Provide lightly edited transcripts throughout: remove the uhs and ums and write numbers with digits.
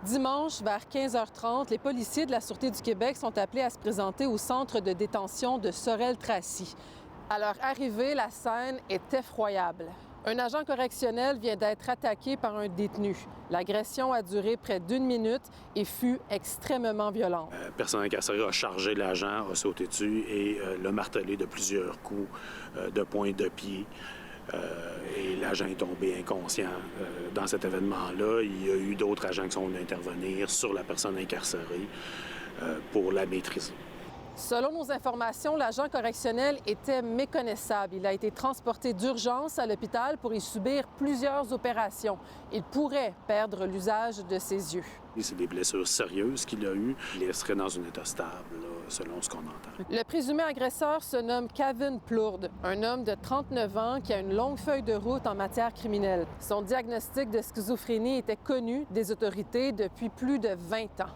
Dimanche, vers 15h30, les policiers de la Sûreté du Québec sont appelés à se présenter au centre de détention de Sorel-Tracy. À leur arrivée, la scène est effroyable. Un agent correctionnel vient d'être attaqué par un détenu. L'agression a duré près d'1 minute et fut extrêmement violente. Le personnel incarcéré a chargé l'agent, a sauté dessus et l'a martelé de plusieurs coups de poing de pied. Et l'agent est tombé inconscient. Dans cet événement-là, il y a eu d'autres agents qui sont venus intervenir sur la personne incarcérée pour la maîtriser. Selon nos informations, l'agent correctionnel était méconnaissable. Il a été transporté d'urgence à l'hôpital pour y subir plusieurs opérations. Il pourrait perdre l'usage de ses yeux. C'est des blessures sérieuses qu'il a eues. Il serait dans un état stable, là, selon ce qu'on entend. Le présumé agresseur se nomme Kevin Plourde, un homme de 39 ans qui a une longue feuille de route en matière criminelle. Son diagnostic de schizophrénie était connu des autorités depuis plus de 20 ans.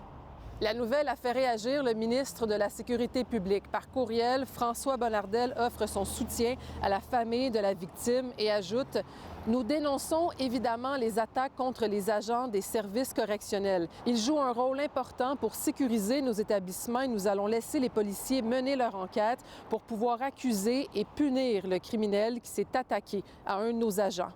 La nouvelle a fait réagir le ministre de la Sécurité publique. Par courriel, François Bonnardel offre son soutien à la famille de la victime et ajoute « Nous dénonçons évidemment les attaques contre les agents des services correctionnels. Ils jouent un rôle important pour sécuriser nos établissements et nous allons laisser les policiers mener leur enquête pour pouvoir accuser et punir le criminel qui s'est attaqué à un de nos agents. »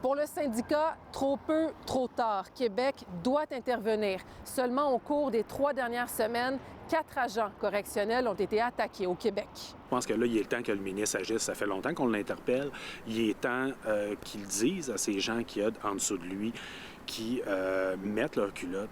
Pour le syndicat, trop peu, trop tard, Québec doit intervenir. Seulement au cours des 3 dernières semaines, 4 agents correctionnels ont été attaqués au Québec. Je pense que là, il est temps que le ministre agisse. Ça fait longtemps qu'on l'interpelle. Il est temps qu'il dise à ces gens qu'il y a en dessous de lui qui mettent leur culotte,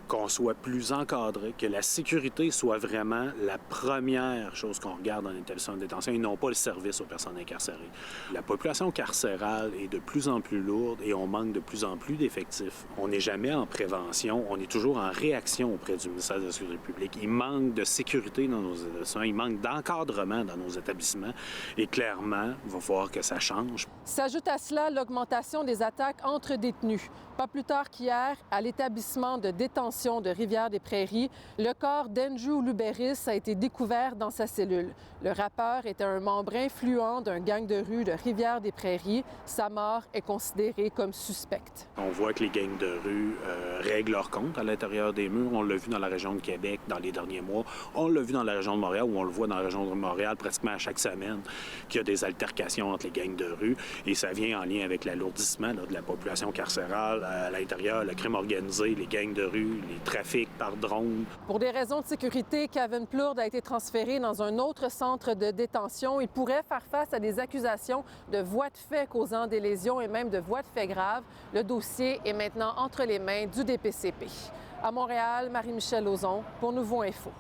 qu'on soit plus encadré, que la sécurité soit vraiment la première chose qu'on regarde dans l'établissement de détention et non pas le service aux personnes incarcérées. La population carcérale est de plus en plus lourde et on manque de plus en plus d'effectifs. On n'est jamais en prévention, on est toujours en réaction auprès du ministère de la Sécurité publique. Il manque de sécurité dans nos établissements, il manque d'encadrement dans nos établissements et clairement, il va falloir que ça change. S'ajoute à cela l'augmentation des attaques entre détenus. Pas plus tard qu'hier, à l'établissement de détention de Rivière-des-Prairies, le corps d'Andrew Luberis a été découvert dans sa cellule. Le rappeur était un membre influent d'un gang de rue de Rivière-des-Prairies. Sa mort est considérée comme suspecte. On voit que les gangs de rue règlent leur compte à l'intérieur des murs. On l'a vu dans la région de Québec dans les derniers mois. On l'a vu dans la région de Montréal, où on le voit dans la région de Montréal pratiquement à chaque semaine, qu'il y a des altercations entre les gangs de rue. Et ça vient en lien avec l'alourdissement de la population carcérale à l'intérieur, le crime organisé, les gangs de rue, les trafics par drone. Pour des raisons de sécurité, Kevin Plourde a été transféré dans un autre centre de détention. Il pourrait faire face à des accusations de voies de fait causant des lésions et même de voies de fait graves. Le dossier est maintenant entre les mains du DPCP. À Montréal, Marie-Michelle Lauzon pour Nouveau Info.